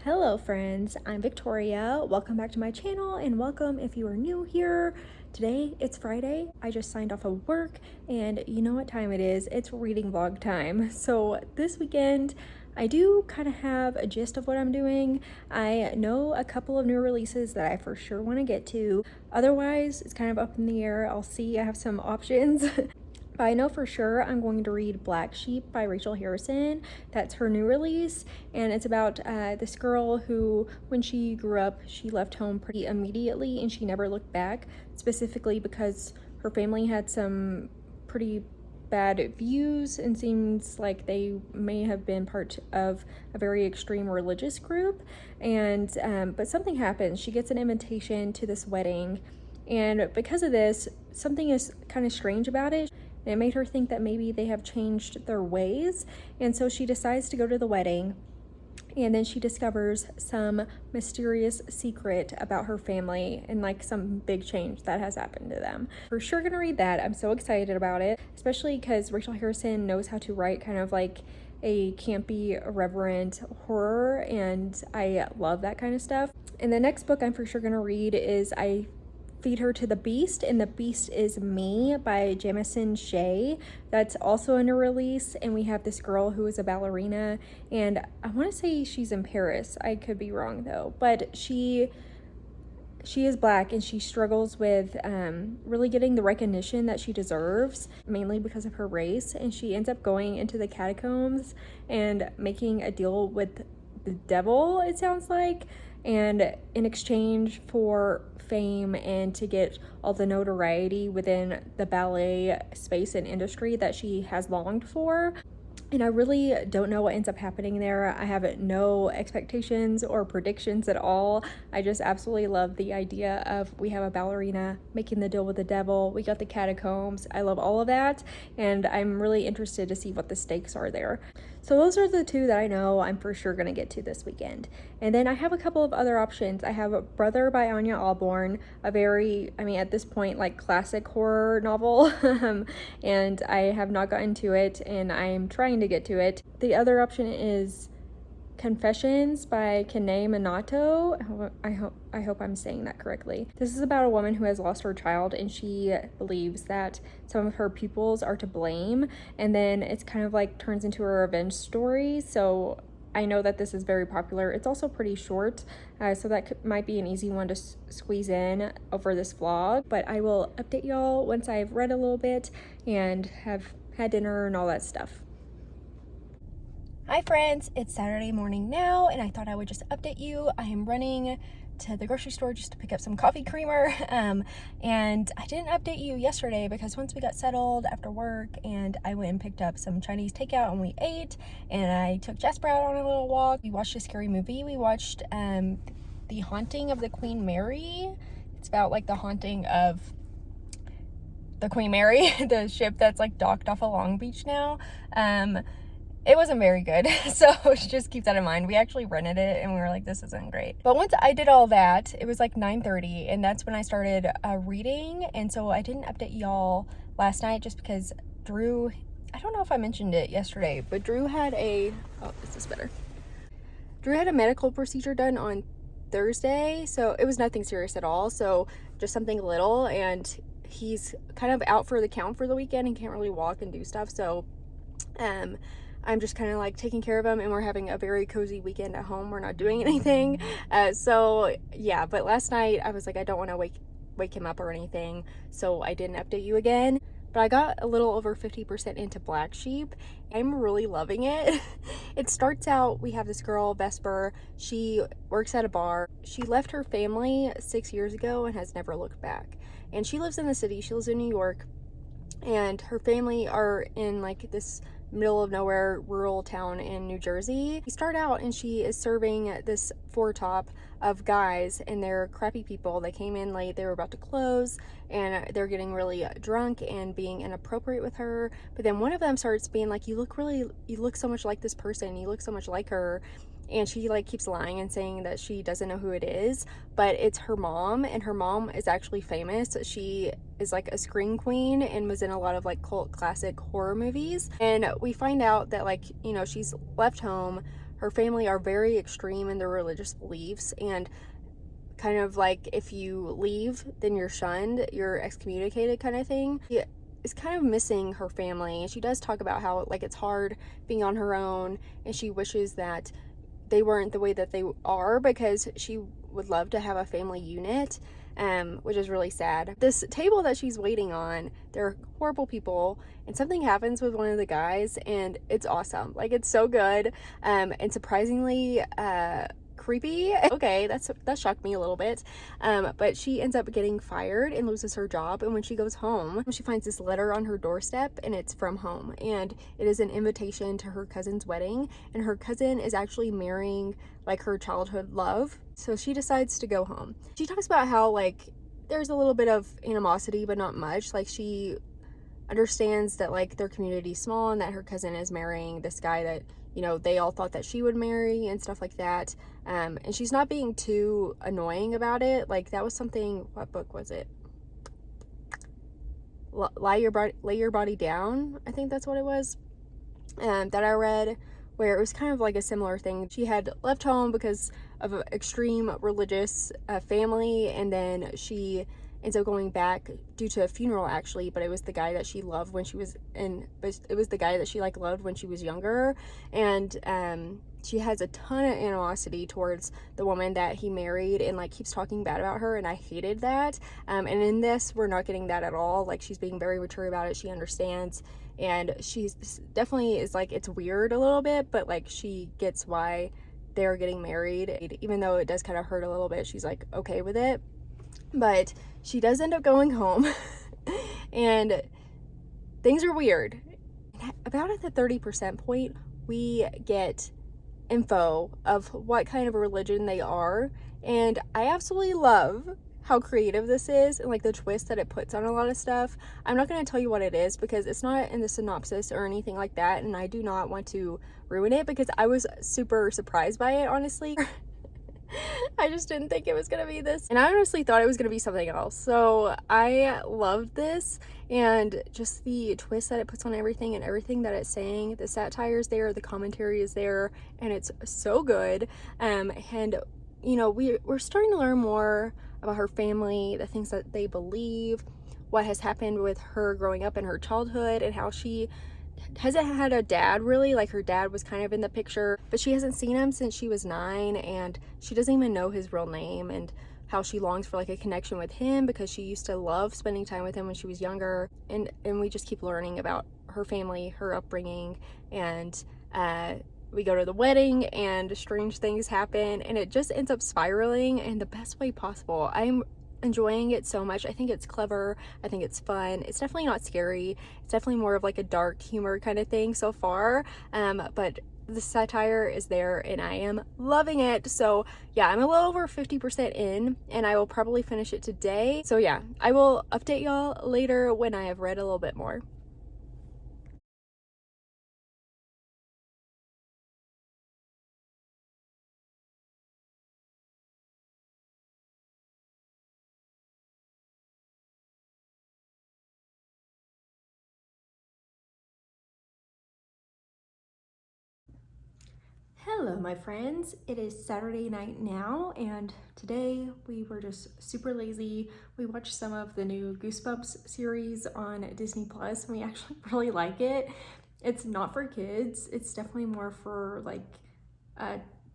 Hello friends, I'm Victoria. Welcome back to my channel and welcome if you are new here. Today it's Friday. I just signed off of work and you know what time it is. It's reading vlog time. So this weekend I do kind of have a gist of what I'm doing. I know a couple of new releases that I for sure want to get to. Otherwise, it's kind of up in the air. I'll see. I have some options. But I know for sure I'm going to read Black Sheep by Rachel Harrison. That's her new release, and it's about this girl who, when she grew up, she left home pretty immediately and she never looked back, specifically because her family had some pretty bad views and seems like they may have been part of a very extreme religious group. And but something happens. She gets an invitation to this wedding, and because of this, something is kind of strange about it. And it made her think that maybe they have changed their ways. And so she decides to go to the wedding. And then she discovers some mysterious secret about her family and like some big change that has happened to them. For sure gonna read that. I'm so excited about it, especially because Rachel Harrison knows how to write kind of like a campy, irreverent horror, and I love that kind of stuff. And the next book I'm for sure gonna read is I Feed Her to the Beast, and the Beast is Me by Jamison Shea. That's also in a release, and we have this girl who is a ballerina, and I want to say she's in Paris. I could be wrong though, but she is Black and she struggles with really getting the recognition that she deserves, mainly because of her race, and she ends up going into the catacombs and making a deal with the devil, it sounds like, and in exchange for fame and to get all the notoriety within the ballet space and industry that she has longed for. And I really don't know what ends up happening there. I have no expectations or predictions at all. I just absolutely love the idea of we have a ballerina making the deal with the devil. We got the catacombs. I love all of that. And I'm really interested to see what the stakes are there. So those are the two that I know I'm for sure going to get to this weekend. And then I have a couple of other options. I have Brother by Anya Alborn, a very, at this point, like classic horror novel. And I have not gotten to it and I'm trying to get to it. The other option is Confessions by Kanae Minato. I hope I'm saying that correctly. This is about a woman who has lost her child and she believes that some of her pupils are to blame, and then it's kind of like turns into a revenge story. So I know that this is very popular. It's also pretty short, so that might be an easy one to squeeze in over this vlog, but I will update y'all once I've read a little bit and have had dinner and all that stuff. Hi friends, it's Saturday morning now, and I thought I would just update you. I am running to the grocery store just to pick up some coffee creamer, and I didn't update you yesterday because once we got settled after work and I went and picked up some Chinese takeout and we ate, and I took Jasper out on a little walk. We watched a scary movie. We watched The Haunting of the Queen Mary. It's about like the haunting of the Queen Mary, the ship that's like docked off of Long Beach now. It wasn't very good, so just keep that in mind. We actually rented it and we were like, this isn't great. But once I did all that, it was like 9:30, and that's when I started reading. And so I didn't update y'all last night just because Drew, I don't know if I mentioned it yesterday, but Drew had is this better? Drew had a medical procedure done on Thursday, so it was nothing serious at all. So just something little, and he's kind of out for the count for the weekend and can't really walk and do stuff. So, I'm just kind of like taking care of him, and we're having a very cozy weekend at home. We're not doing anything. So yeah, but last night I was like, I don't want to wake him up or anything, so I didn't update you again. But I got a little over 50% into Black Sheep. I'm really loving it. It starts out, we have this girl, Vesper. She works at a bar. She left her family 6 years ago and has never looked back. And she lives in the city. She lives in New York. And her family are in like this middle of nowhere rural town in New Jersey. We start out and she is serving this four-top of guys, and they're crappy people. They came in late, they were about to close, and they're getting really drunk and being inappropriate with her. But then one of them starts being like, you look so much like this person, you look so much like her. And she like keeps lying and saying that she doesn't know who it is, but it's her mom, and her mom is actually famous. She is like a scream queen and was in a lot of like cult classic horror movies. And we find out that, like, you know, she's left home. her family are very extreme in their religious beliefs, and kind of like if you leave, then you're shunned, you're excommunicated kind of thing. She is kind of missing her family, and she does talk about how like it's hard being on her own, and she wishes that they weren't the way that they are because she would love to have a family unit, which is really sad. This table that she's waiting on, they're horrible people, and something happens with one of the guys, and it's awesome. Like, it's so good, and surprisingly creepy. Okay, that shocked me a little bit, but she ends up getting fired and loses her job, and when she goes home, she finds this letter on her doorstep, and it's from home, and it is an invitation to her cousin's wedding, and her cousin is actually marrying like her childhood love, so she decides to go home. She talks about how like there's a little bit of animosity, but not much. Like, she understands that like their community's small, and that her cousin is marrying this guy that, you know, they all thought that she would marry and stuff like that. And she's not being too annoying about it. Like, that was something, what book was it? Lay Your Body Down, I think that's what it was, that I read, where it was kind of like a similar thing. She had left home because of an extreme religious family, and then she ends up going back due to a funeral, actually, but it was the guy that she loved when she was it was the guy that she like loved when she was younger, and she has a ton of animosity towards the woman that he married, and like keeps talking bad about her, and I hated that. And in this, we're not getting that at all. Like, she's being very mature about it. She understands, and she's definitely is like, it's weird a little bit, but like she gets why they're getting married, even though it does kind of hurt a little bit. She's like okay with it, but she does end up going home and things are weird. About at the 30% point, we get info of what kind of a religion they are, and I absolutely love how creative this is and like the twist that it puts on a lot of stuff. I'm not going to tell you what it is because it's not in the synopsis or anything like that, and I do not want to ruin it because I was super surprised by it, honestly. I just didn't think it was gonna be this, and I honestly thought it was gonna be something else. So I loved this, and just the twist that it puts on everything and everything that it's saying. The satire is there, the commentary is there, and it's so good. And you know, we're starting to learn more about her family, the things that they believe, what has happened with her growing up in her childhood, and how she hasn't had a dad really. Like, her dad was kind of in the picture, but she hasn't seen him since she was 9, and she doesn't even know his real name, and how she longs for like a connection with him because she used to love spending time with him when she was younger. And we just keep learning about her family, her upbringing, and we go to the wedding and strange things happen, and it just ends up spiraling in the best way possible. I'm enjoying it so much. I think it's clever. I think it's fun. It's definitely not scary. It's definitely more of like a dark humor kind of thing so far. But the satire is there, and I am loving it. So yeah, I'm a little over 50% in, and I will probably finish it today. So yeah, I will update y'all later when I have read a little bit more. Hello, my friends. It is Saturday night now, and today we were just super lazy. We watched some of the new Goosebumps series on Disney Plus, and we actually really like it. It's not for kids. It's definitely more for like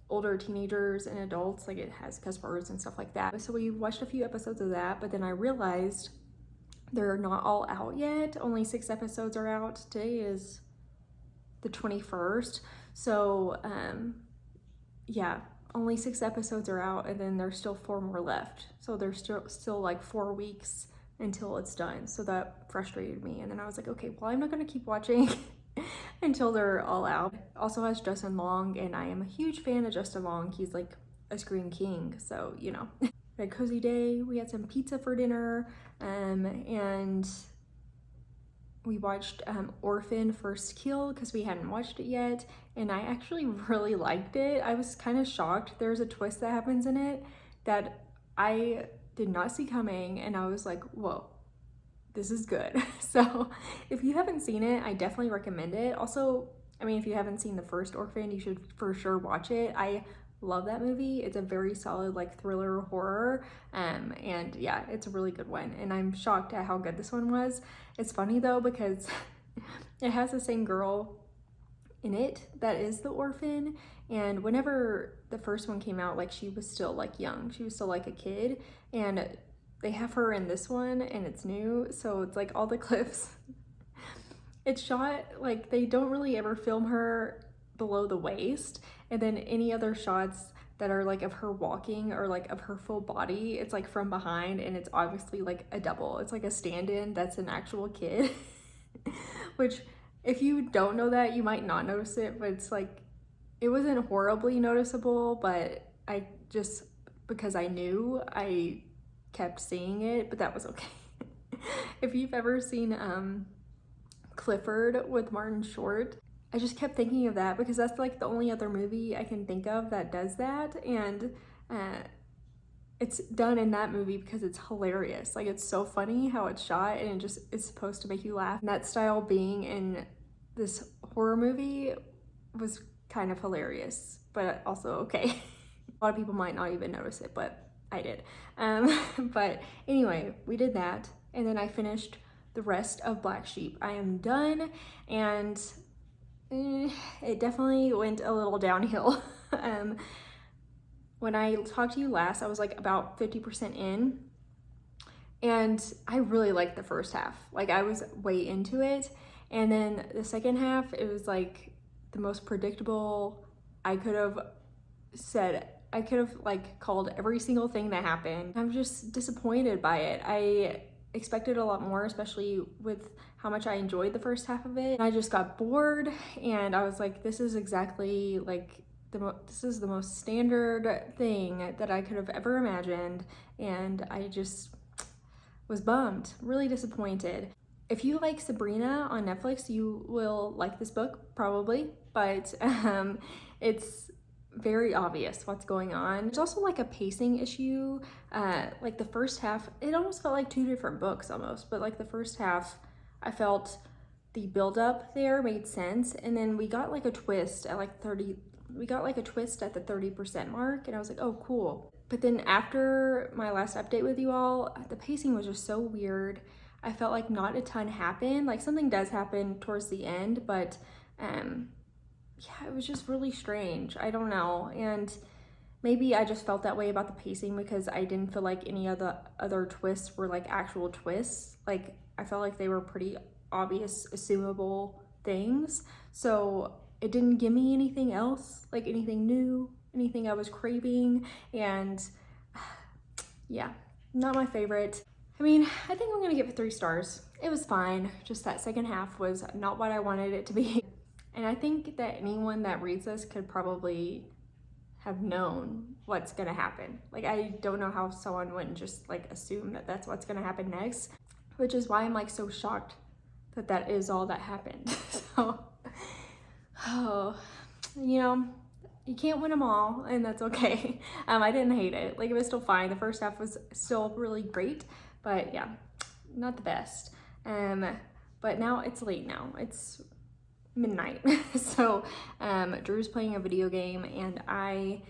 older teenagers and adults. Like, it has cuss words and stuff like that. So we watched a few episodes of that, but then I realized they're not all out yet. Only 6 episodes are out. Today is the 21st. So yeah, only 6 episodes are out, and then there's still 4 more left. So there's still like 4 weeks until it's done. So that frustrated me, and then I was like, okay, well, I'm not gonna keep watching until they're all out. It also has Justin Long, and I am a huge fan of Justin Long. He's like a screen king, so you know. We had a cozy day. We had some pizza for dinner, and we watched Orphan First Kill because we hadn't watched it yet, and I actually really liked it. I was kind of shocked. There's a twist that happens in it that I did not see coming, and I was like, whoa, this is good. So if you haven't seen it, I definitely recommend it. Also, I mean, if you haven't seen the first Orphan, you should for sure watch it. I love that movie. It's a very solid like thriller horror, and yeah, it's a really good one, and I'm shocked at how good this one was. It's funny though because it has the same girl in it that is the Orphan, and whenever the first one came out, like she was still like young, she was still like a kid, and they have her in this one and it's new, so it's like all the clips it's shot like they don't really ever film her below the waist, and then any other shots that are like of her walking or like of her full body, it's like from behind, and it's obviously like a double. It's like a stand-in that's an actual kid. Which if you don't know that, you might not notice it, but it's like it wasn't horribly noticeable, but I just, because I knew, I kept seeing it, but that was okay. If you've ever seen Clifford with Martin Short, I just kept thinking of that because that's like the only other movie I can think of that does that, and it's done in that movie because it's hilarious. Like it's so funny how it's shot, and it just is supposed to make you laugh. And that style being in this horror movie was kind of hilarious, but also okay. A lot of people might not even notice it, but I did. But anyway, we did that, and then I finished the rest of Black Sheep. I am done, and it definitely went a little downhill. When I talked to you last, I was like about 50% in, and I really liked the first half. Like I was way into it, and then the second half, it was like the most predictable. I could have like called every single thing that happened. I'm just disappointed by it. I expected a lot more, especially with how much I enjoyed the first half of it. I just got bored, and I was like, this is exactly like this is the most standard thing that I could have ever imagined, and I just was bummed, really disappointed. If you like Sabrina on Netflix, you will like this book, probably, but it's very obvious what's going on. There's also like a pacing issue. Like the first half, it almost felt like two different books almost, but like the first half, I felt the buildup there made sense, and then we got like a twist at like we got like a twist at the 30% mark, and I was like, oh, cool. But then after my last update with you all, the pacing was just so weird. I felt like not a ton happened. Like something does happen towards the end, but yeah, it was just really strange. I don't know. And maybe I just felt that way about the pacing because I didn't feel like any of the other twists were like actual twists. Like I felt like they were pretty obvious, assumable things. So it didn't give me anything else, like anything new, anything I was craving, and yeah, not my favorite. I mean, I think I'm gonna give it 3 stars. It was fine, just that second half was not what I wanted it to be. And I think that anyone that reads this could probably have known what's gonna happen. Like, I don't know how someone wouldn't just like assume that that's what's gonna happen next, which is why I'm like so shocked that that is all that happened. So, oh, you know, you can't win them all, and that's okay. I didn't hate it. Like, it was still fine. The first half was still really great, but yeah, not the best. But now it's late now. It's midnight. So Drew's playing a video game, and I'm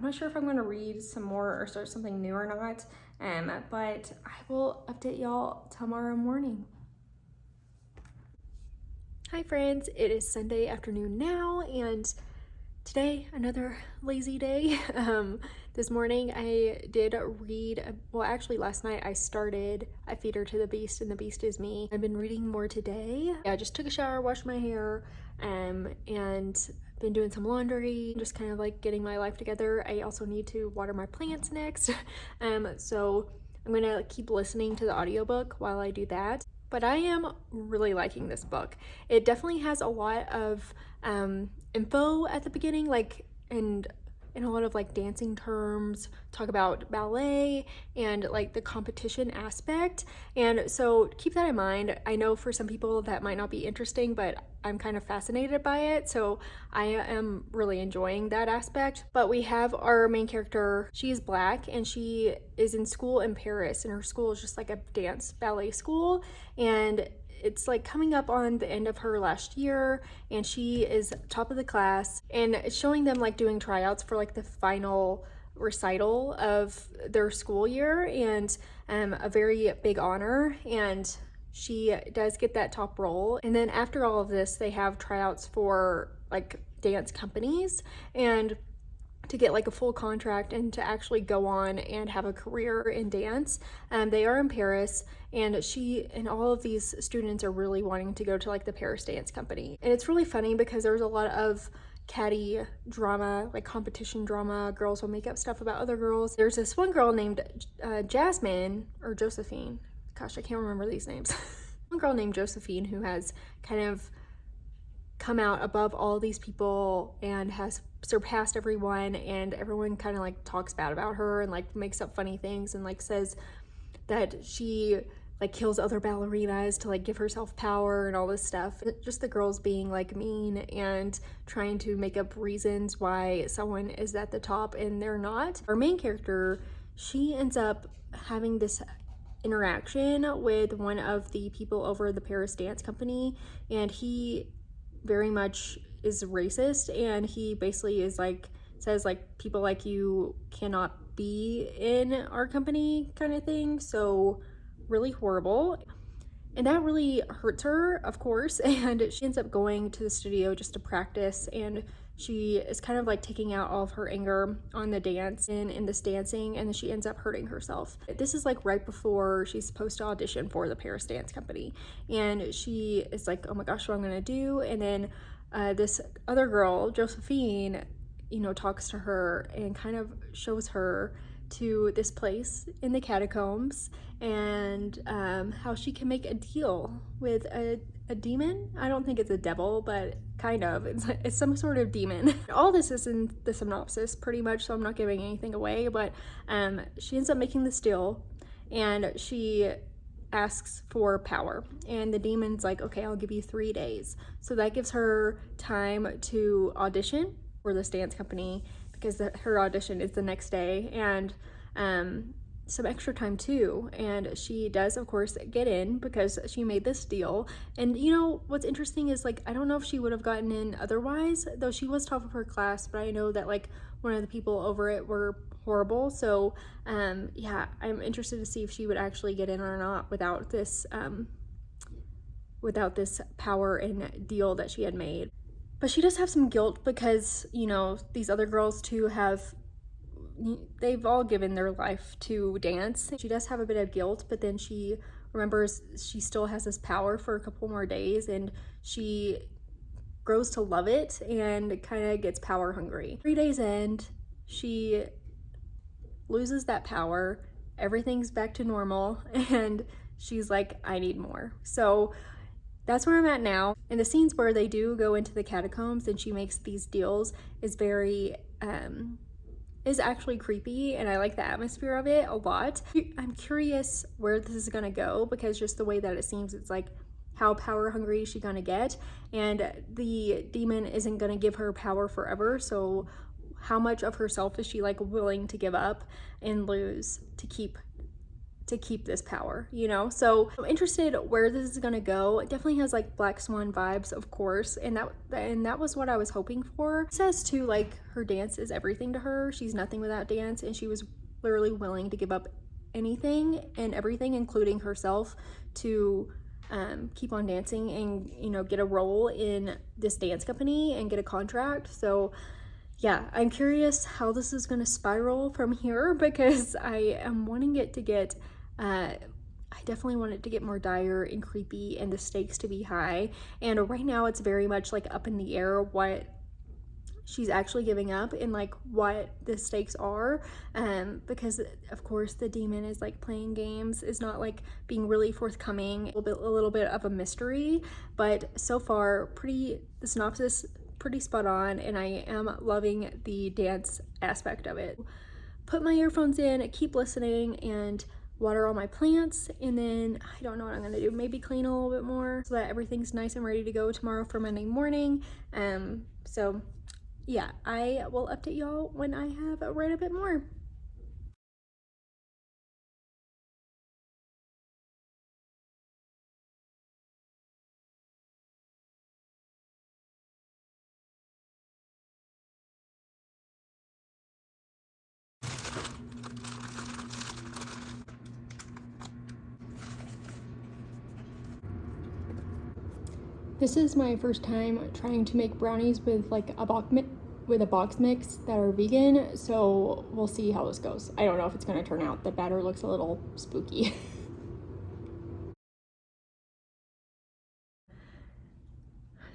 not sure if I'm gonna read some more or start something new or not, but I will update y'all tomorrow morning. Hi friends, it is Sunday afternoon now, and today, another lazy day. This morning I did read, well actually last night I started I Feed Her to the Beast and the Beast is Me. I've been reading more today. I just took a shower, washed my hair, and been doing some laundry, just kind of like getting my life together. I also need to water my plants next. So I'm gonna keep listening to the audiobook while I do that. But I am really liking this book. It definitely has a lot of info at the beginning, like, and in a lot of like dancing terms, talk about ballet and like the competition aspect. And so keep that in mind. I know for some people that might not be interesting, but I'm kind of fascinated by it. So I am really enjoying that aspect. But we have our main character, she's Black, and she is in school in Paris, and her school is just like a dance ballet school. And it's like coming up on the end of her last year, and she is top of the class, and it's showing them like doing tryouts for like the final recital of their school year, and a very big honor, and she does get that top role. And then after all of this, they have tryouts for like dance companies, and to get like a full contract and to actually go on and have a career in dance. They are in Paris, and she and all of these students are really wanting to go to like the Paris Dance Company. And it's really funny because there's a lot of catty drama, like competition drama. Girls will make up stuff about other girls. There's this one girl named Jasmine or Josephine. Gosh, I can't remember these names. One girl named Josephine who has kind of come out above all these people and has surpassed everyone, and everyone kind of like talks bad about her and like makes up funny things and like says that she like kills other ballerinas to like give herself power and all this stuff. Just the girls being like mean and trying to make up reasons why someone is at the top and they're not. Our main character, she ends up having this interaction with one of the people over the Paris Dance Company, and he very much is racist, and he basically is like says like people like you cannot be in our company kind of thing. So really horrible, and that really hurts her, of course. And she ends up going to the studio just to practice, and she is kind of like taking out all of her anger on the dance and in this dancing, and then she ends up hurting herself. This is like right before she's supposed to audition for the Paris Dance Company, and she is like, oh my gosh, what I'm gonna do. And then this other girl, Josephine, you know, talks to her and kind of shows her to this place in the catacombs, and how she can make a deal with a demon. I don't think it's a devil, but kind of. It's some sort of demon. All this is in the synopsis pretty much, so I'm not giving anything away, but she ends up making this deal, and she asks for power, and the demon's like, okay, I'll give you 3 days. So that gives her time to audition for this dance company, because her audition is the next day, and some extra time too. And she does, of course, get in because she made this deal. And you know what's interesting is like, I don't know if she would have gotten in otherwise, though she was top of her class, but I know that like one of the people over it were horrible. So yeah, I'm interested to see if she would actually get in or not without this power and deal that she had made. But she does have some guilt because, you know, these other girls too they've all given their life to dance. She does have a bit of guilt, but then she remembers she still has this power for a couple more days, and she grows to love it and kind of gets power hungry. 3 days in, she loses that power, everything's back to normal, and she's like, I need more. So that's where I'm at now. And the scenes where they do go into the catacombs and she makes these deals is very is actually creepy, and I like the atmosphere of it a lot. I'm curious where this is gonna go, because just the way that it seems, it's like, how power hungry is she gonna get? And the demon isn't gonna give her power forever, so how much of herself is she like willing to give up and lose to keep this power, you know? So I'm interested where this is gonna go. It definitely has like Black Swan vibes, of course, and that was what I was hoping for. It says too, like, her dance is everything to her. She's nothing without dance, and she was literally willing to give up anything and everything, including herself, to keep on dancing and, you know, get a role in this dance company and get a contract. So yeah, I'm curious how this is gonna spiral from here, because I am wanting it to get I definitely want it to get more dire and creepy and the stakes to be high. And right now it's very much like up in the air what she's actually giving up and like what the stakes are, because of course the demon is like playing games, is not like being really forthcoming, a little bit of a mystery. But so far, the synopsis pretty spot on, and I am loving the dance aspect of it. Put my earphones in, keep listening, and water all my plants, and then I don't know what I'm gonna do, maybe clean a little bit more so that everything's nice and ready to go tomorrow for Monday morning. So yeah, I will update y'all when I have read a bit more. This is my first time trying to make brownies with like a box mix that are vegan, so we'll see how this goes. I don't know if it's gonna turn out. The batter looks a little spooky.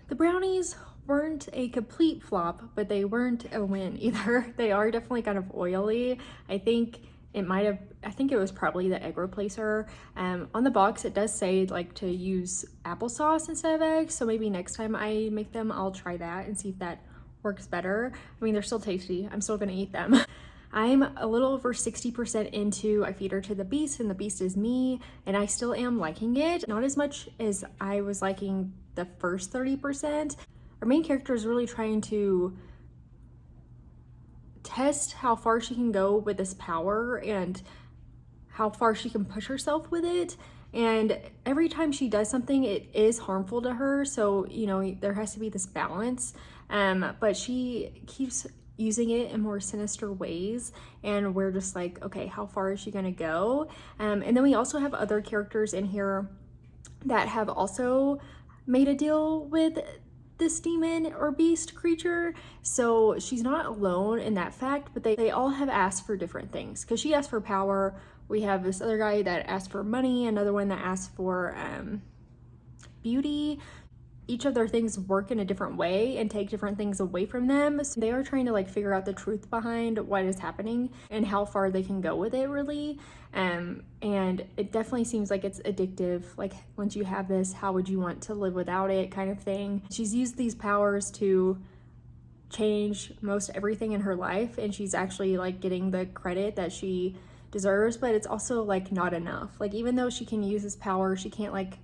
The brownies weren't a complete flop, but they weren't a win either. They are definitely kind of oily. I think it was probably the egg replacer. On the box, it does say like to use applesauce instead of eggs. So maybe next time I make them, I'll try that and see if that works better. I mean, they're still tasty. I'm still gonna eat them. I'm a little over 60% into I Feed Her to the Beast and the Beast is Me, and I still am liking it. Not as much as I was liking the first 30%. Our main character is really trying to test how far she can go with this power and how far she can push herself with it. And every time she does something, it is harmful to her. So, you know, there has to be this balance. But she keeps using it in more sinister ways. And we're just like, okay, how far is she gonna go? And then we also have other characters in here that have also made a deal with this demon or beast creature. So she's not alone in that fact, but they all have asked for different things. Because she asked for power. We have this other guy that asked for money, another one that asked for beauty. Each of their things work in a different way and take different things away from them. So they are trying to like figure out the truth behind what is happening and how far they can go with it really. And it definitely seems like it's addictive. Like once you have this, how would you want to live without it kind of thing. She's used these powers to change most everything in her life, and she's actually like getting the credit that she deserves, but it's also like not enough. Like even though she can use this power, she can't like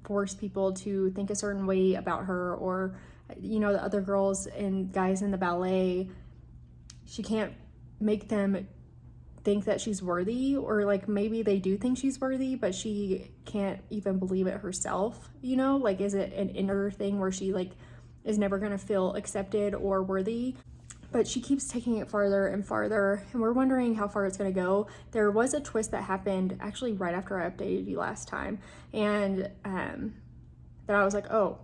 force people to think a certain way about her, or you know, the other girls and guys in the ballet, she can't make them think that she's worthy, or like maybe they do think she's worthy but she can't even believe it herself, you know, like is it an inner thing where she like is never gonna feel accepted or worthy. But she keeps taking it farther and farther, and we're wondering how far it's gonna go. There was a twist that happened actually right after I updated you last time, and that I was like, oh,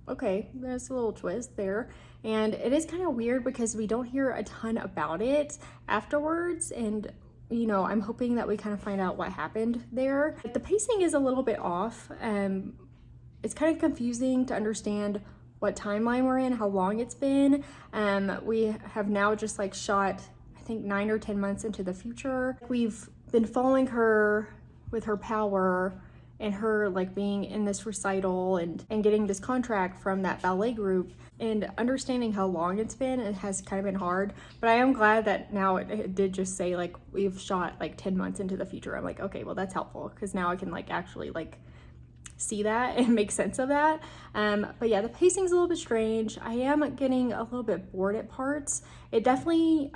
okay, there's a little twist there. And it is kind of weird because we don't hear a ton about it afterwards, and you know, I'm hoping that we kind of find out what happened there. The pacing is a little bit off. It's kind of confusing to understand what timeline we're in, how long it's been. We have now just like shot, I think 9 or 10 months into the future. We've been following her with her power and her like being in this recital and getting this contract from that ballet group, and understanding how long it's been, it has kind of been hard. But I am glad that now it did just say like we've shot like 10 months into the future. I'm like, okay, well that's helpful because now I can like actually like see that and make sense of that. But yeah, the pacing's a little bit strange. I am getting a little bit bored at parts. It's definitely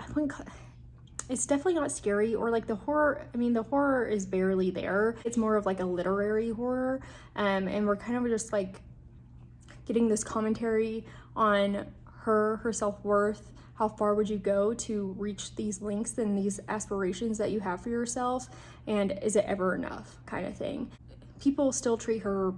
not scary or like the horror. I mean, the horror is barely there. It's more of like a literary horror. And we're kind of just like getting this commentary on her self-worth. How far would you go to reach these lengths and these aspirations that you have for yourself? And is it ever enough kind of thing? People still treat her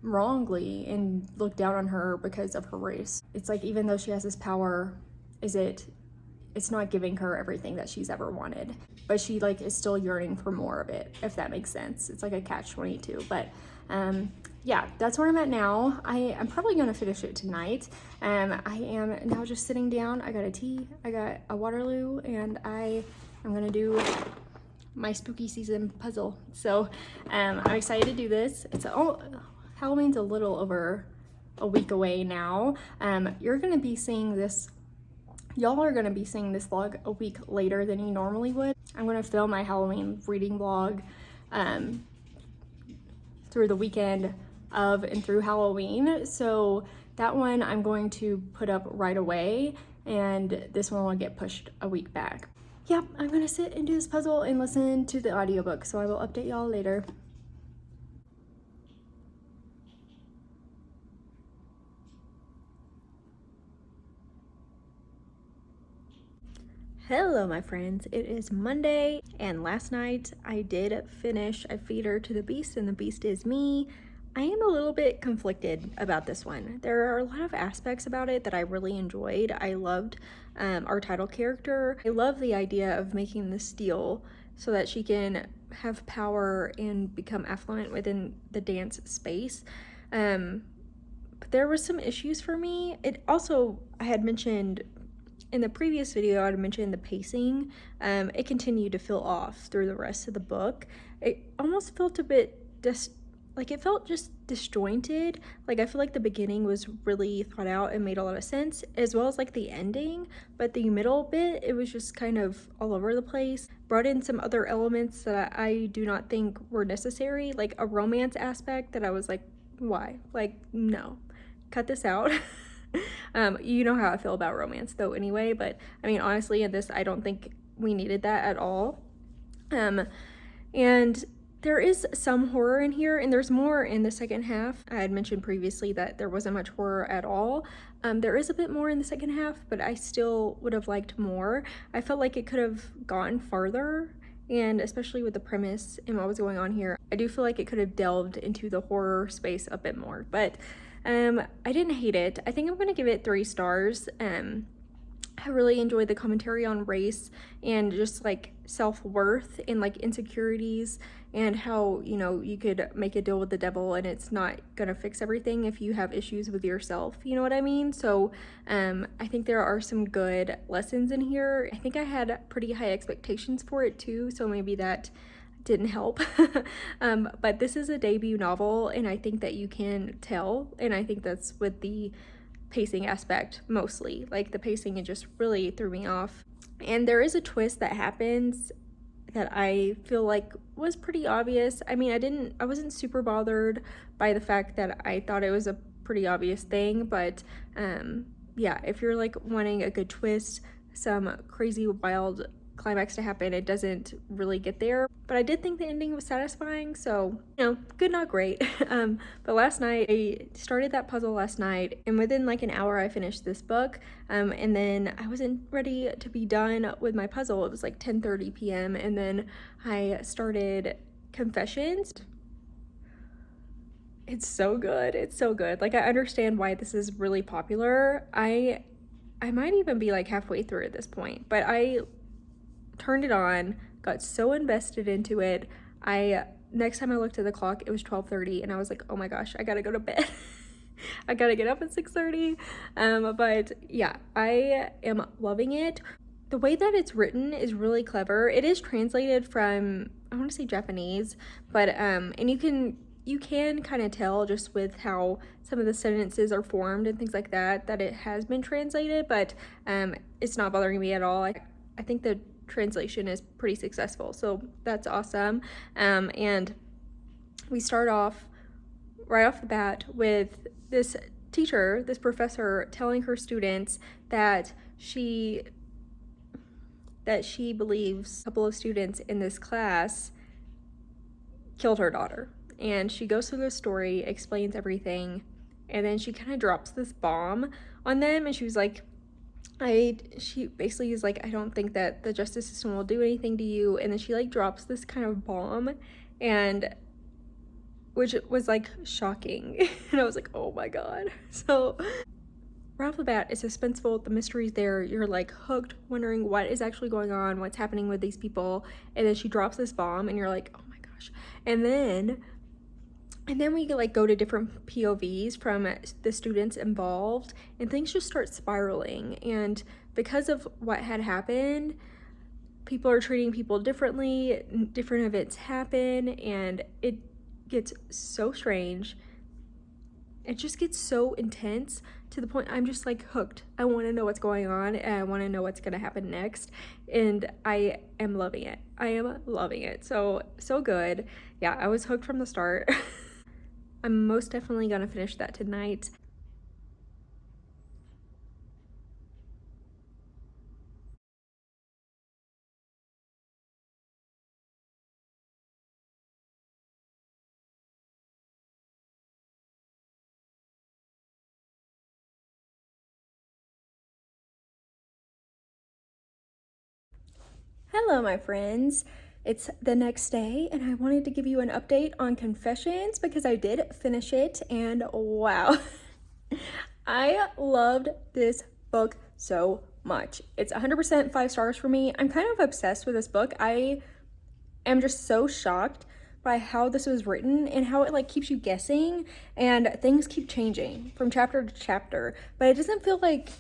wrongly and look down on her because of her race. It's like, even though she has this power, it's not giving her everything that she's ever wanted, but she like is still yearning for more of it, if that makes sense. It's like a catch-22. But yeah, that's where I'm at now. I'm probably gonna finish it tonight. I am now just sitting down. I got a tea, I got a Waterloo, and I'm gonna do my spooky season puzzle. So I'm excited to do this. Halloween's a little over a week away now. Y'all are gonna be seeing this vlog a week later than you normally would. I'm gonna film my Halloween reading vlog through the weekend of and through Halloween. So that one I'm going to put up right away, and this one will get pushed a week back. Yep, I'm gonna sit and do this puzzle and listen to the audiobook, so I will update y'all later. Hello my friends, it is Monday, and last night I did finish I Feed Her to the Beast and the Beast is Me. I am a little bit conflicted about this one. There are a lot of aspects about it that I really enjoyed. I loved our title character. I love the idea of making the steel so that she can have power and become affluent within the dance space. But there were some issues for me. It also, I had mentioned in the previous video, I had mentioned the pacing. It continued to feel off through the rest of the book. It almost felt a bit like it felt just disjointed. Like I feel like the beginning was really thought out and made a lot of sense, as well as like the ending, but the middle bit, it was just kind of all over the place. Brought in some other elements that I do not think were necessary, like a romance aspect that I was like, why? Like, no, cut this out. You know how I feel about romance though anyway, but I mean, honestly, in this, I don't think we needed that at all. And there is some horror in here, and there's more in the second half. I had mentioned previously that there wasn't much horror at all. There is a bit more in the second half, but I still would have liked more. I felt like it could have gone farther, and especially with the premise and what was going on here, I do feel like it could have delved into the horror space a bit more. But I didn't hate it. I think I'm gonna give it 3 stars. I really enjoyed the commentary on race and just like self-worth and like insecurities, and how, you know, you could make a deal with the devil and it's not gonna fix everything if you have issues with yourself, you know what I mean? So I think there are some good lessons in here. I think I had pretty high expectations for it too, so maybe that didn't help. But this is a debut novel, and I think that you can tell, and I think that's with the pacing aspect mostly. Like the pacing, it just really threw me off. And there is a twist that happens that I feel like was pretty obvious. I mean, I wasn't super bothered by the fact that I thought it was a pretty obvious thing, but yeah, if you're like wanting a good twist, some crazy wild climax to happen, it doesn't really get there. But I did think the ending was satisfying, so, you know, good, not great. But last night, I started that puzzle last night, and within like an hour, I finished this book. And then I wasn't ready to be done with my puzzle. It was like 10:30 p.m. And then I started Confessions. It's so good. It's so good. Like, I understand why this is really popular. I might even be like halfway through at this point, but I turned it on, got so invested into it. Next time I looked at the clock, it was 12:30, and I was like, oh my gosh, I gotta go to bed. I gotta get up at 6:30. But yeah, I am loving it. The way that it's written is really clever. It is translated from, I want to say Japanese, but and you can kind of tell just with how some of the sentences are formed and things like that it has been translated, but it's not bothering me at all. I think the translation is pretty successful, so that's awesome. And we start off right off the bat with this teacher, this professor, telling her students that she believes a couple of students in this class killed her daughter. And she goes through the story, explains everything, and then she kind of drops this bomb on them, and she was like, she basically is like, I don't think that the justice system will do anything to you. And then she like drops this kind of bomb, and which was like shocking. And I was like, oh my god. So right off the bat, it's suspenseful, the mystery's there, you're like hooked, wondering what is actually going on, what's happening with these people. And then she drops this bomb, and you're like, oh my gosh. And then we like go to different POVs from the students involved, and things just start spiraling. And because of what had happened, people are treating people differently, different events happen, and it gets so strange. It just gets so intense to the point I'm just like hooked. I want to know what's going on, and I want to know what's going to happen next, and I am loving it. I am loving it. So good. Yeah, I was hooked from the start. I'm most definitely gonna finish that tonight. Hello, my friends. It's the next day, and I wanted to give you an update on Confessions because I did finish it, and wow, I loved this book so much. It's 100% 5 stars for me. I'm kind of obsessed with this book. I am just so shocked by how this was written and how it like keeps you guessing, and things keep changing from chapter to chapter, but it doesn't feel like,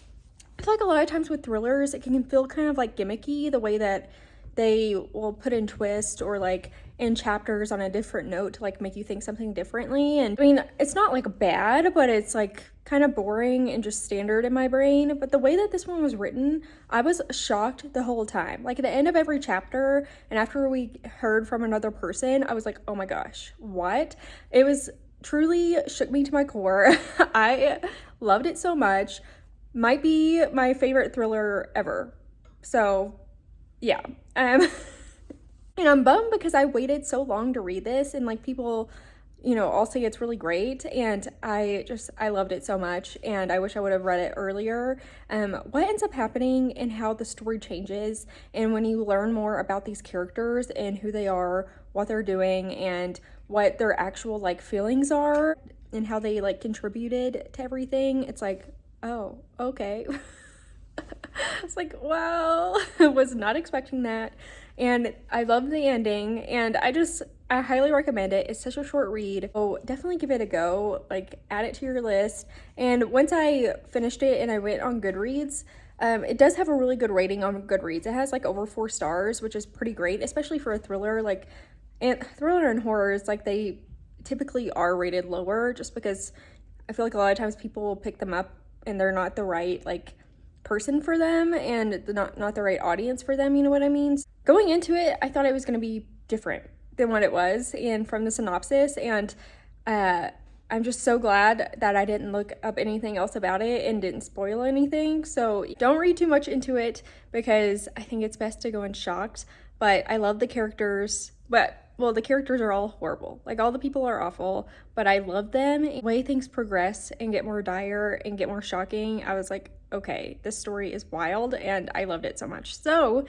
I feel like a lot of times with thrillers it can feel kind of like gimmicky, the way that they will put in twist or like in chapters on a different note to like make you think something differently. And I mean, it's not like bad, but it's like kind of boring and just standard in my brain. But the way that this one was written, I was shocked the whole time. Like at the end of every chapter and after we heard from another person, I was like, oh my gosh, what? It was truly shook me to my core. I loved it so much. Might be my favorite thriller ever. So yeah. And I'm bummed because I waited so long to read this, and like people, you know, all say it's really great, and I loved it so much, and I wish I would have read it earlier. What ends up happening and how the story changes, and when you learn more about these characters and who they are, what they're doing, and what their actual like feelings are, and how they like contributed to everything, it's like, oh, okay. It's like, wow, I was not expecting that. And I love the ending, and I highly recommend it. It's such a short read, so definitely give it a go, like add it to your list. And once I finished it and I went on Goodreads, it does have a really good rating on Goodreads. It has like over 4 stars, which is pretty great, especially for a thriller. Like, and thriller and horrors, like they typically are rated lower just because I feel like a lot of times people will pick them up and they're not the right like person for them, and not the right audience for them, you know what I mean? Going into it, I thought it was going to be different than what it was, and from the synopsis, and I'm just so glad that I didn't look up anything else about it and didn't spoil anything. So don't read too much into it because I think it's best to go in shocked. But I love the characters, but well, the characters are all horrible. Like all the people are awful, but I love them. The way things progress and get more dire and get more shocking, I was like, okay, this story is wild, and I loved it so much. So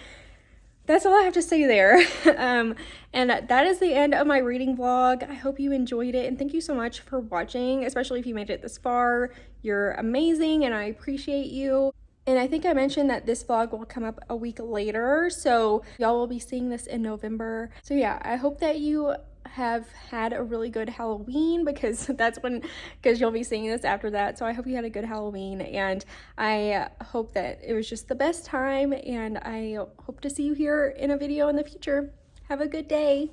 that's all I have to say there. And that is the end of my reading vlog. I hope you enjoyed it, and thank you so much for watching, especially if you made it this far. You're amazing, and I appreciate you. And I think I mentioned that this vlog will come up a week later, so y'all will be seeing this in November. So yeah, I hope that you have had a really good Halloween, because you'll be seeing this after that. So I hope you had a good Halloween, and I hope that it was just the best time, and I hope to see you here in a video in the future. Have a good day.